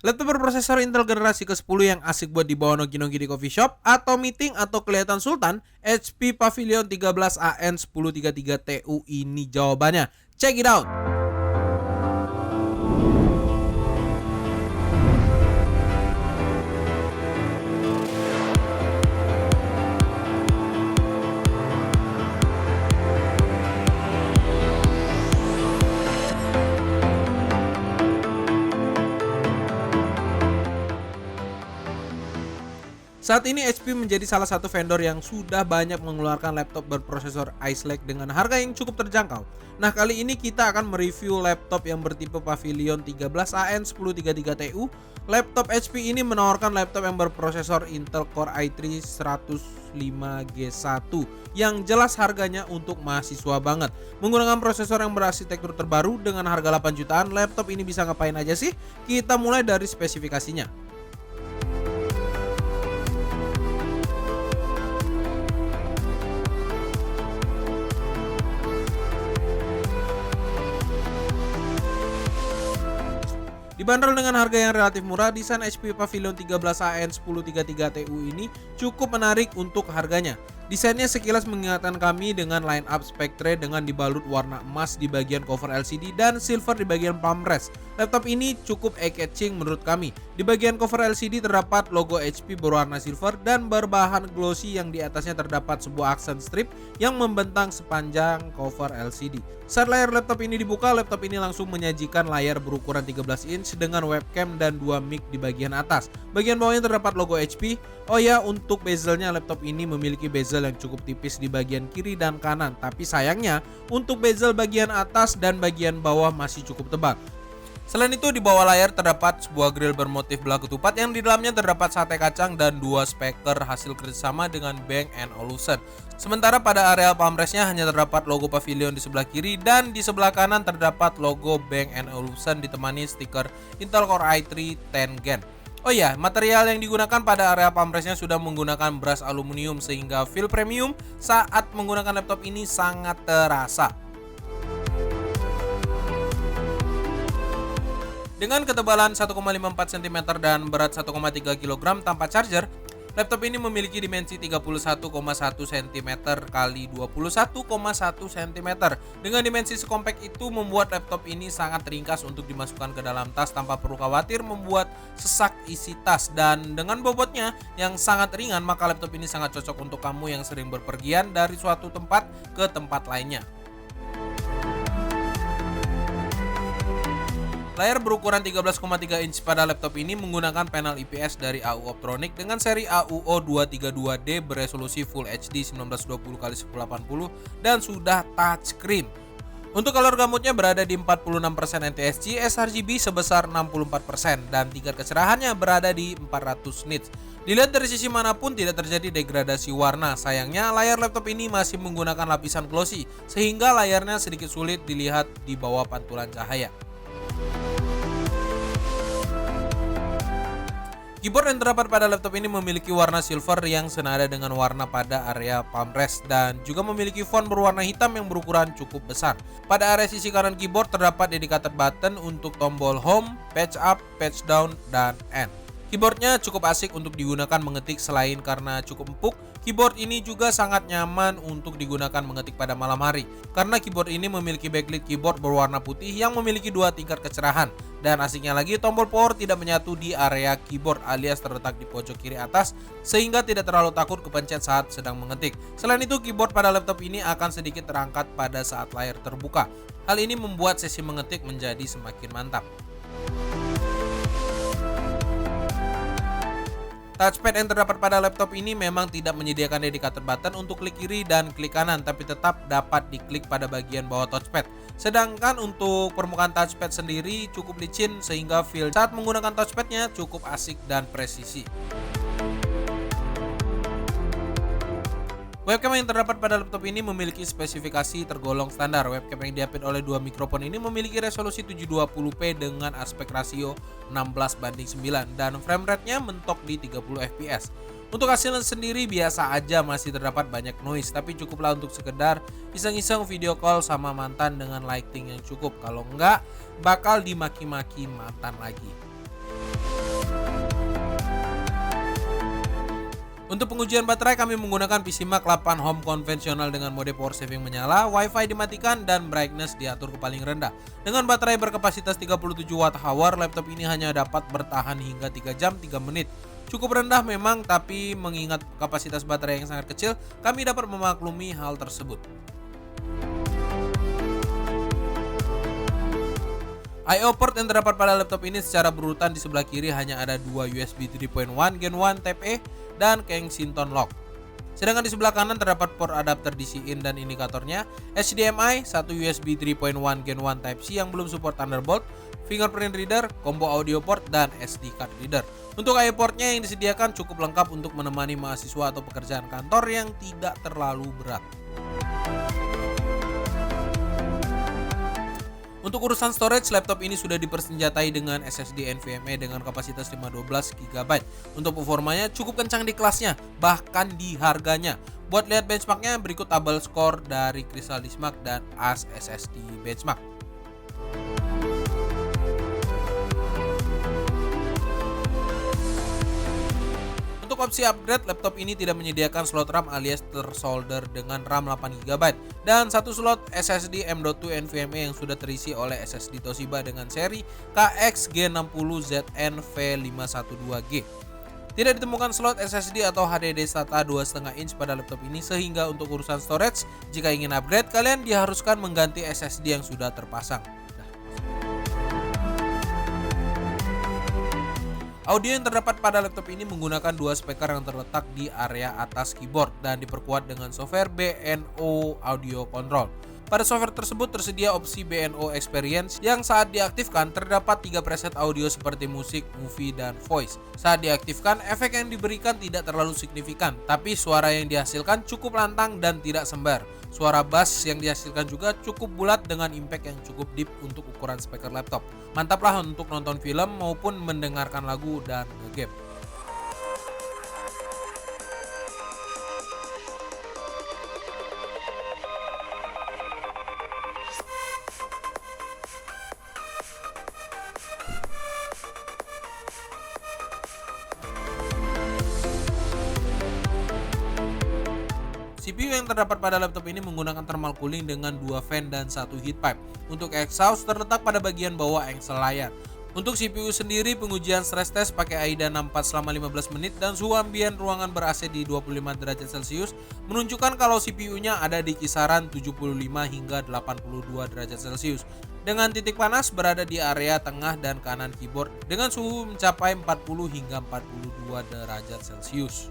Laptop berprosesor Intel generasi ke-10 yang asik buat dibawa nogi-nogi di coffee shop atau meeting atau kelihatan sultan, HP Pavilion 13AN1033 TU ini jawabannya. Check it out. Saat ini HP menjadi salah satu vendor yang sudah banyak mengeluarkan laptop berprosesor Ice Lake dengan harga yang cukup terjangkau. Nah, kali ini kita akan mereview laptop yang bertipe Pavilion 13AN1033 TU. Laptop HP ini menawarkan laptop yang berprosesor Intel Core i3 105G1 yang jelas harganya untuk mahasiswa banget. Menggunakan prosesor yang berarsitektur terbaru dengan harga 8 jutaan, laptop ini bisa ngapain aja sih? Kita mulai dari spesifikasinya. Dibanderol dengan harga yang relatif murah, desain HP Pavilion 13AN1033 TU ini cukup menarik untuk harganya. Desainnya sekilas mengingatkan kami dengan line up Spectre dengan dibalut warna emas di bagian cover LCD dan silver di bagian palm rest. Laptop ini cukup eye-catching menurut kami. Di bagian cover LCD terdapat logo HP berwarna silver dan berbahan glossy yang di atasnya terdapat sebuah aksen strip yang membentang sepanjang cover LCD. Saat layar laptop ini dibuka, laptop ini langsung menyajikan layar berukuran 13 inch dengan webcam dan 2 mic di bagian atas. Bagian bawahnya terdapat logo HP. Oh ya, untuk bezelnya laptop ini memiliki bezel yang cukup tipis di bagian kiri dan kanan. Tapi sayangnya, untuk bezel bagian atas dan bagian bawah masih cukup tebal. Selain itu, di bawah layar terdapat sebuah grill bermotif belah ketupat yang di dalamnya terdapat sate kacang dan 2 speaker hasil kerjasama dengan Bang & Olufsen. Sementara pada area palm restnya hanya terdapat logo Pavilion di sebelah kiri dan di sebelah kanan terdapat logo Bang & Olufsen ditemani stiker Intel Core i3 10 Gen. Oh iya, material yang digunakan pada area palm restnya sudah menggunakan brush aluminium sehingga feel premium saat menggunakan laptop ini sangat terasa. Dengan ketebalan 1,54 cm dan berat 1,3 kg tanpa charger, laptop ini memiliki dimensi 31,1 cm x 21,1 cm. Dengan dimensi sekompak itu membuat laptop ini sangat ringkas untuk dimasukkan ke dalam tas tanpa perlu khawatir membuat sesak isi tas. Dan dengan bobotnya yang sangat ringan, maka laptop ini sangat cocok untuk kamu yang sering berpergian dari suatu tempat ke tempat lainnya. Layar berukuran 13,3 inch pada laptop ini menggunakan panel IPS dari AU Optronic dengan seri AUO 232D beresolusi Full HD 1920x1080 dan sudah touchscreen. Untuk color gamutnya berada di 46% NTSC, sRGB sebesar 64% dan tingkat kecerahannya berada di 400 nits. Dilihat dari sisi manapun tidak terjadi degradasi warna. Sayangnya layar laptop ini masih menggunakan lapisan glossy sehingga layarnya sedikit sulit dilihat di bawah pantulan cahaya. Keyboard yang terdapat pada laptop ini memiliki warna silver yang senada dengan warna pada area palm rest dan juga memiliki font berwarna hitam yang berukuran cukup besar. Pada area sisi kanan keyboard terdapat dedicated button untuk tombol home, patch up, patch down, dan end. Keyboardnya cukup asik untuk digunakan mengetik. Selain karena cukup empuk, keyboard ini juga sangat nyaman untuk digunakan mengetik pada malam hari. Karena keyboard ini memiliki backlit keyboard berwarna putih yang memiliki 2 tingkat kecerahan. Dan asiknya lagi, tombol power tidak menyatu di area keyboard alias terletak di pojok kiri atas sehingga tidak terlalu takut kepencet saat sedang mengetik. Selain itu, keyboard pada laptop ini akan sedikit terangkat pada saat layar terbuka. Hal ini membuat sesi mengetik menjadi semakin mantap. Touchpad yang terdapat pada laptop ini memang tidak menyediakan dedicated button untuk klik kiri dan klik kanan, tapi tetap dapat diklik pada bagian bawah touchpad. Sedangkan untuk permukaan touchpad sendiri cukup licin sehingga feel saat menggunakan touchpadnya cukup asik dan presisi. Webcam yang terdapat pada laptop ini memiliki spesifikasi tergolong standar. Webcam yang diapit oleh 2 mikrofon ini memiliki resolusi 720p dengan aspek rasio 16:9 dan frame rate-nya mentok di 30 fps. Untuk hasilnya sendiri biasa aja, masih terdapat banyak noise, tapi cukuplah untuk sekedar iseng-iseng video call sama mantan dengan lighting yang cukup. Kalau enggak, bakal dimaki-maki mantan lagi. Untuk pengujian baterai kami menggunakan PC Mac 8 Home konvensional dengan mode power saving menyala, Wi-Fi dimatikan dan brightness diatur ke paling rendah. Dengan baterai berkapasitas 37 Wh, laptop ini hanya dapat bertahan hingga 3 jam 3 menit. Cukup rendah memang, tapi mengingat kapasitas baterai yang sangat kecil, kami dapat memaklumi hal tersebut. I/O port yang terdapat pada laptop ini secara berurutan di sebelah kiri hanya ada 2 USB 3.1 Gen 1 Type-A dan Kensington lock. Sedangkan di sebelah kanan terdapat port adapter DC-in dan indikatornya, HDMI, 1 USB 3.1 Gen 1 Type-C yang belum support Thunderbolt, fingerprint reader, combo audio port, dan SD card reader. Untuk I/O portnya yang disediakan cukup lengkap untuk menemani mahasiswa atau pekerjaan kantor yang tidak terlalu berat. Untuk urusan storage, laptop ini sudah dipersenjatai dengan SSD NVMe dengan kapasitas 512 GB. Untuk performanya cukup kencang di kelasnya, bahkan di harganya. Buat lihat benchmarknya, berikut tabel skor dari Crystal Diskmark dan AS SSD Benchmark. Untuk opsi upgrade, laptop ini tidak menyediakan slot RAM alias tersolder dengan RAM 8GB dan satu slot SSD M.2 NVMe yang sudah terisi oleh SSD Toshiba dengan seri KX G60ZN-V512G. Tidak ditemukan slot SSD atau HDD SATA 2,5 inch pada laptop ini, sehingga untuk urusan storage, jika ingin upgrade, kalian diharuskan mengganti SSD yang sudah terpasang. Audio yang terdapat pada laptop ini menggunakan dua speaker yang terletak di area atas keyboard dan diperkuat dengan software BNO Audio Control. Pada software tersebut tersedia opsi BNO Experience yang saat diaktifkan terdapat 3 preset audio seperti musik, movie, dan voice. Saat diaktifkan, efek yang diberikan tidak terlalu signifikan, tapi suara yang dihasilkan cukup lantang dan tidak sembar. Suara bass yang dihasilkan juga cukup bulat dengan impact yang cukup deep untuk ukuran speaker laptop. Mantaplah untuk nonton film maupun mendengarkan lagu dan nge-game. CPU yang terdapat pada laptop ini menggunakan thermal cooling dengan 2 fan dan 1 heat pipe. Untuk exhaust terletak pada bagian bawah engsel layar. Untuk CPU sendiri, pengujian stress test pakai AIDA 64 selama 15 menit dan suhu ambien ruangan ber-AC di 25 derajat Celcius menunjukkan kalau CPU-nya ada di kisaran 75 hingga 82 derajat Celcius. Dengan titik panas berada di area tengah dan kanan keyboard dengan suhu mencapai 40 hingga 42 derajat Celcius.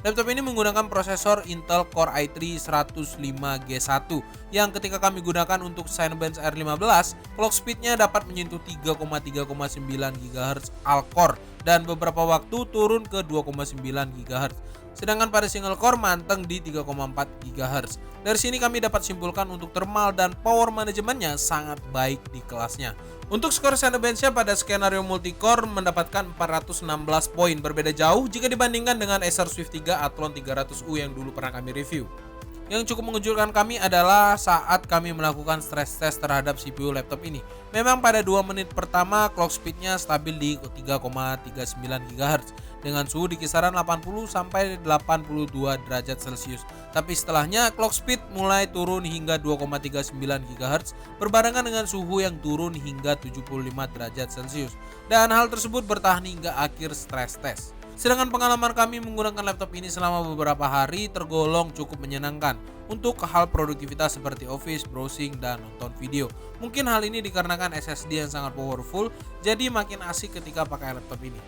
Laptop ini menggunakan prosesor Intel Core i3-105G1 yang ketika kami gunakan untuk Cinebench R15, clock speednya dapat menyentuh 3,9 GHz all-core dan beberapa waktu turun ke 2,9 GHz. Sedangkan pada single core manteng di 3,4 GHz. Dari sini kami dapat simpulkan untuk thermal dan power manajemennya sangat baik di kelasnya. Untuk skor Cinebench-nya pada skenario multicore mendapatkan 416 poin, berbeda jauh jika dibandingkan dengan Acer Swift 3 Athlon 300U yang dulu pernah kami review. Yang cukup mengejutkan kami adalah saat kami melakukan stress test terhadap CPU laptop ini. Memang pada 2 menit pertama clock speednya stabil di 3,39 GHz dengan suhu di kisaran 80 sampai 82 derajat Celcius. Tapi setelahnya clock speed mulai turun hingga 2,39 GHz berbarengan dengan suhu yang turun hingga 75 derajat Celcius. Dan hal tersebut bertahan hingga akhir stress test. Sedangkan pengalaman kami menggunakan laptop ini selama beberapa hari tergolong cukup menyenangkan untuk hal produktivitas seperti office, browsing, dan nonton video. Mungkin hal ini dikarenakan SSD yang sangat powerful, jadi makin asik ketika pakai laptop ini.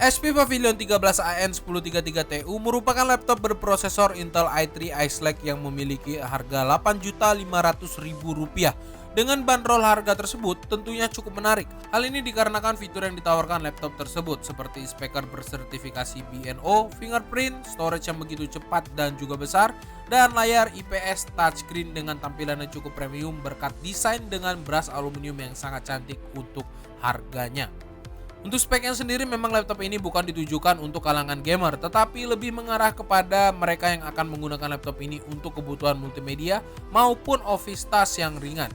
HP Pavilion 13AN 1033 TU merupakan laptop berprosesor Intel i3 Ice Lake yang memiliki harga Rp8.500.000. Dengan bandrol harga tersebut tentunya cukup menarik. Hal ini dikarenakan fitur yang ditawarkan laptop tersebut seperti speaker bersertifikasi BNO, fingerprint, storage yang begitu cepat dan juga besar, dan layar IPS touchscreen dengan tampilan yang cukup premium berkat desain dengan brush aluminium yang sangat cantik untuk harganya. Untuk speknya sendiri memang laptop ini bukan ditujukan untuk kalangan gamer, tetapi lebih mengarah kepada mereka yang akan menggunakan laptop ini untuk kebutuhan multimedia maupun office task yang ringan.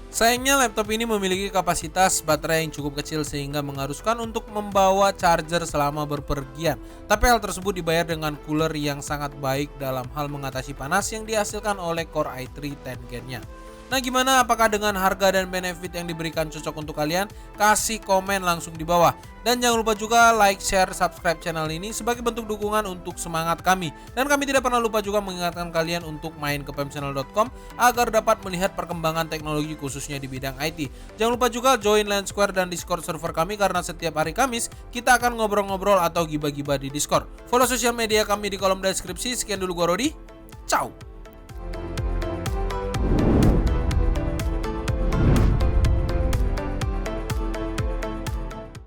Sayangnya laptop ini memiliki kapasitas baterai yang cukup kecil sehingga mengharuskan untuk membawa charger selama berpergian. Tapi hal tersebut dibayar dengan cooler yang sangat baik dalam hal mengatasi panas yang dihasilkan oleh Core i3 10 Gen-nya. Nah gimana, apakah dengan harga dan benefit yang diberikan cocok untuk kalian? Kasih komen langsung di bawah. Dan jangan lupa juga like, share, subscribe channel ini sebagai bentuk dukungan untuk semangat kami. Dan kami tidak pernah lupa juga mengingatkan kalian untuk main ke pemchannel.com agar dapat melihat perkembangan teknologi khususnya di bidang IT. Jangan lupa juga join Line Square dan Discord server kami karena setiap hari Kamis kita akan ngobrol-ngobrol atau gibah-gibah di Discord. Follow sosial media kami di kolom deskripsi. Sekian dulu gua Rodi. Ciao.